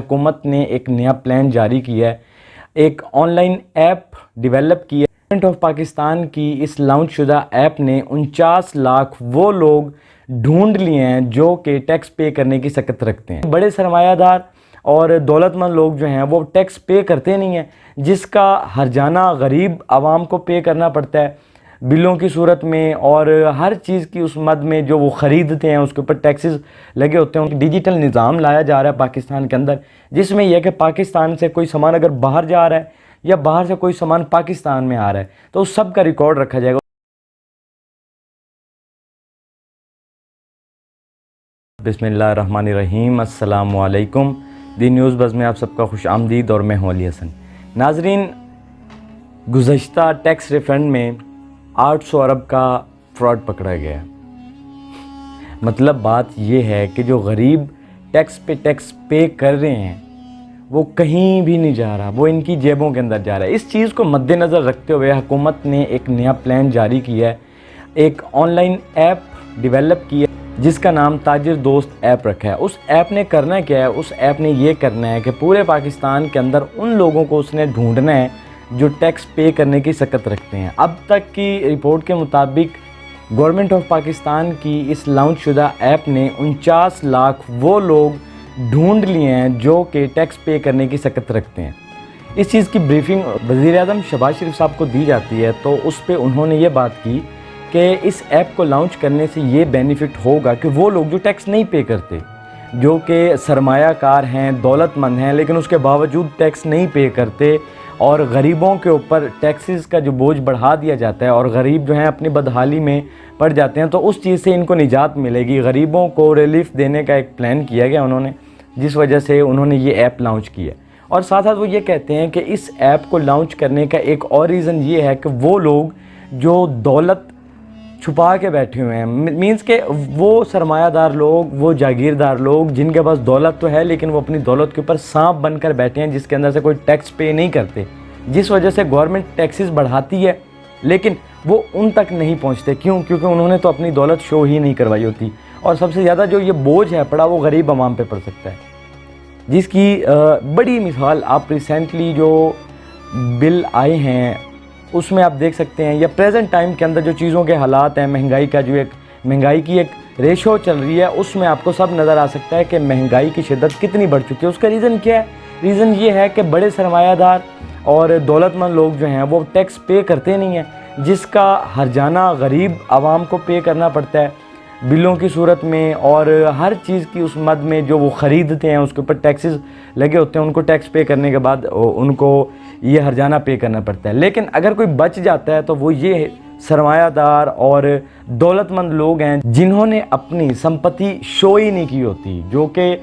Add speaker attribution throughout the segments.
Speaker 1: हुकूमत ने एक नया प्लान जारी किया है, एक ऑनलाइन ऐप डेवलप की है। गवर्नमेंट ऑफ पाकिस्तान की इस लॉन्च शुदा ऐप ने 49 लाख वो लोग ढूंढ लिए हैं जो कि टैक्स पे करने की सकत रखते हैं। बड़े सरमायादार और दौलतमंद लोग जो हैं वो टैक्स पे करते नहीं हैं, जिसका हर्जाना गरीब आवाम को पे करना पड़ता है बिलों की सूरत में, और हर चीज़ की उस मद में जो वो ख़रीदते हैं उसके ऊपर टैक्सेस लगे होते हैं। डिजिटल निज़ाम लाया जा रहा है पाकिस्तान के अंदर, जिसमें यह कि पाकिस्तान से कोई सामान अगर बाहर जा रहा है या बाहर से कोई सामान पाकिस्तान में आ रहा है तो उस सब का रिकॉर्ड रखा जाएगा। बिस्मिल्लाहिर्रहमानिर्रहीम, अस्सलामु अलैकुम। दी न्यूज़ बज़ में आप सबका खुश आमदीद और मैं हूं अली हसन। नाजरीन, गुज़श्ता टैक्स रिफ़ंड में 800 अरब का फ्रॉड पकड़ा गया। मतलब बात यह है कि जो गरीब टैक्स पे कर रहे हैं वो कहीं भी नहीं जा रहा, वो इनकी जेबों के अंदर जा रहा है। इस चीज़ को मद्देनज़र रखते हुए हुकूमत ने एक नया प्लान जारी किया है, एक ऑनलाइन ऐप डेवलप किया जिसका नाम ताजिर दोस्त ऐप रखा है। उस ऐप ने करना क्या है? उस ऐप ने ये करना है कि पूरे पाकिस्तान के अंदर उन लोगों को उसने ढूंढना है जो टैक्स पे करने की सकत रखते हैं। अब तक की रिपोर्ट के मुताबिक गवर्नमेंट ऑफ पाकिस्तान की इस लॉन्च शुदा ऐप ने 49 लाख वो लोग ढूंढ लिए हैं जो कि टैक्स पे करने की सकत रखते हैं। इस चीज़ की ब्रीफिंग वज़ीर-ए-आज़म शहबाज शरीफ साहब को दी जाती है, तो उस पर उन्होंने ये बात की कि इस ऐप को लॉन्च करने से ये बेनिफिट होगा कि वो लोग जो टैक्स नहीं पे करते, जो कि सरमायाकार हैं, दौलतमंद हैं, लेकिन उसके बावजूद टैक्स नहीं पे करते और गरीबों के ऊपर टैक्सेस का जो बोझ बढ़ा दिया जाता है और गरीब जो हैं अपनी बदहाली में पड़ जाते हैं, तो उस चीज़ से इनको निजात मिलेगी। गरीबों को रिलीफ देने का एक प्लान किया गया उन्होंने, जिस वजह से उन्होंने ये ऐप लॉन्च किया। और साथ साथ वो ये कहते हैं कि इस ऐप को लॉन्च करने का एक और रीज़न ये है कि वो लोग जो दौलत छुपा के बैठे हुए हैं, मींस के वो सरमायादार लोग, वो जागीरदार लोग जिनके पास दौलत तो है लेकिन वो अपनी दौलत के ऊपर सांप बनकर बैठे हैं, जिसके अंदर से कोई टैक्स पे नहीं करते, जिस वजह से गवर्नमेंट टैक्सेस बढ़ाती है लेकिन वो उन तक नहीं पहुंचते। क्यों? क्योंकि उन्होंने तो अपनी दौलत शो ही नहीं करवाई होती। और सबसे ज़्यादा जो ये बोझ है पड़ा वो गरीब आवाम पे पड़ सकता है, जिसकी बड़ी मिसाल आप रिसेंटली जो बिल आए हैं उसमें आप देख सकते हैं, या प्रेजेंट टाइम के अंदर जो चीज़ों के हालात हैं, महंगाई की एक रेशो चल रही है, उसमें आपको सब नज़र आ सकता है कि महंगाई की शिद्दत कितनी बढ़ चुकी है। उसका रीज़न क्या है? रीज़न ये है कि बड़े सरमायादार और दौलतमंद लोग जो हैं वो टैक्स पे करते नहीं हैं, जिसका हर्जाना गरीब आवाम को पे करना पड़ता है बिलों की सूरत में, और हर चीज़ की उस मद में जो वो ख़रीदते हैं उसके ऊपर टैक्सेस लगे होते हैं। उनको टैक्स पे करने के बाद उनको ये हर्जाना पे करना पड़ता है। लेकिन अगर कोई बच जाता है तो वो ये सरमायादार और दौलतमंद लोग हैं जिन्होंने अपनी संपत्ति शो ही नहीं की होती, जो कि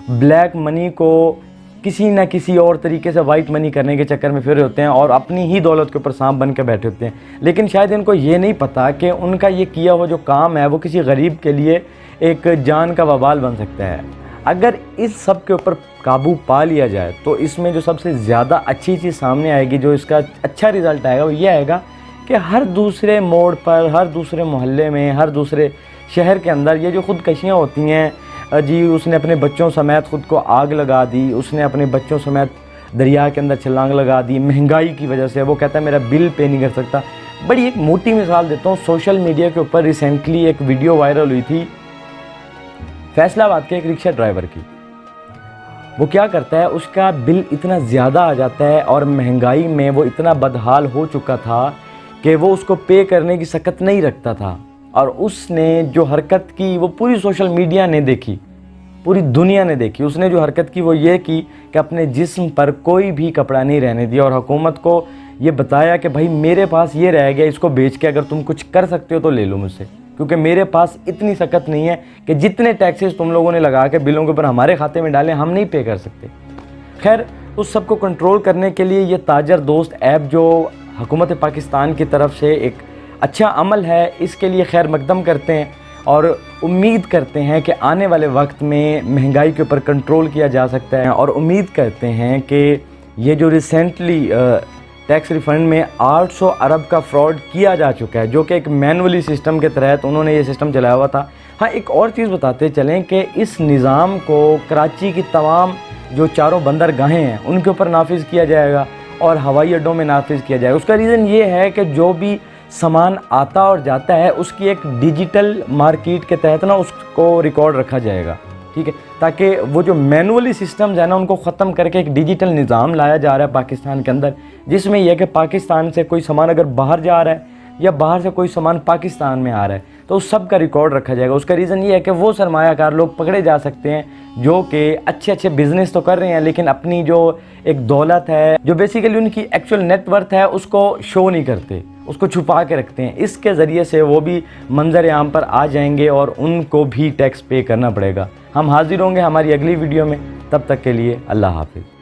Speaker 1: ब्लैक मनी को किसी न किसी और तरीके से वाइट मनी करने के चक्कर में फिर होते हैं और अपनी ही दौलत के ऊपर सांप बन के बैठे होते हैं। लेकिन शायद इनको ये नहीं पता कि उनका ये किया हुआ जो काम है वो किसी गरीब के लिए एक जान का वबाल बन सकता है। अगर इस सब के ऊपर काबू पा लिया जाए तो इसमें जो सबसे ज़्यादा अच्छी चीज़ सामने आएगी, जो इसका अच्छा रिज़ल्ट आएगा, वो ये आएगा कि हर दूसरे मोड़ पर, हर दूसरे मोहल्ले में, हर दूसरे शहर के अंदर ये जो ख़ुदकशियाँ होती हैं, जी उसने अपने बच्चों समेत ख़ुद को आग लगा दी, उसने अपने बच्चों समेत दरिया के अंदर छलांग लगा दी महंगाई की वजह से, वो कहता है मेरा बिल पे नहीं कर सकता। बड़ी एक मोटी मिसाल देता हूँ, सोशल मीडिया के ऊपर रिसेंटली एक वीडियो वायरल हुई थी फैसलाबाद के एक रिक्शा ड्राइवर की। वो क्या करता है, उसका बिल इतना ज़्यादा आ जाता है और महंगाई में वो इतना बदहाल हो चुका था कि वो उसको पे करने की सकत नहीं रखता था, और उसने जो हरकत की वो पूरी सोशल मीडिया ने देखी, पूरी दुनिया ने देखी। उसने जो हरकत की वो ये की कि अपने जिस्म पर कोई भी कपड़ा नहीं रहने दिया और हुकूमत को ये बताया कि भाई मेरे पास ये रह गया, इसको बेच के अगर तुम कुछ कर सकते हो तो ले लो मुझसे, क्योंकि मेरे पास इतनी सकत नहीं है कि जितने टैक्सेस तुम लोगों ने लगा के बिलों के ऊपर हमारे खाते में डाले हम नहीं पे कर सकते। खैर, उस सब को कंट्रोल करने के लिए ये ताजर दोस्त ऐप जो हुकूमत पाकिस्तान की तरफ से एक अच्छा अमल है, इसके लिए खैर मकदम करते हैं और उम्मीद करते हैं कि आने वाले वक्त में महंगाई के ऊपर कंट्रोल किया जा सकता है। और उम्मीद करते हैं कि ये जो रिसेंटली टैक्स रिफ़ंड में 800 अरब का फ्रॉड किया जा चुका है, जो कि एक मैनुअली सिस्टम के तहत उन्होंने ये सिस्टम चलाया हुआ था, ہاں ایک اور چیز بتاتے چلیں کہ اس نظام کو کراچی کی تمام جو چاروں بندرگاہیں ہیں ان کے اوپر نافذ کیا جائے گا اور ہوائی اڈوں میں نافذ کیا جائے گا۔ اس کا ریزن یہ ہے کہ جو بھی سامان آتا اور جاتا ہے اس کی ایک ڈیجیٹل مارکیٹ کے تحت نا اس کو ریکارڈ رکھا جائے گا، ٹھیک ہے، تاکہ وہ جو مینولی سسٹمز ہیں نا ان کو ختم کر کے ایک ڈیجیٹل نظام لایا جا رہا ہے پاکستان کے اندر، جس میں یہ ہے کہ پاکستان سے کوئی سامان اگر باہر جا رہا ہے یا باہر سے کوئی سامان پاکستان میں آ رہا ہے تو اس سب کا ریکارڈ رکھا جائے گا۔ اس کا ریزن یہ ہے کہ وہ سرمایہ کار لوگ پکڑے جا سکتے ہیں جو کہ اچھے بزنس تو کر رہے ہیں لیکن اپنی جو ایک دولت ہے، جو بیسیکلی ان کی ایکچوئل نیٹ ورتھ ہے، اس کو شو نہیں کرتے، اس کو چھپا کے رکھتے ہیں۔ اس کے ذریعے سے وہ بھی منظر عام پر آ جائیں گے اور ان کو بھی ٹیکس پے کرنا پڑے گا۔ ہم حاضر ہوں گے ہماری اگلی ویڈیو میں، تب تک کے لیے اللہ حافظ۔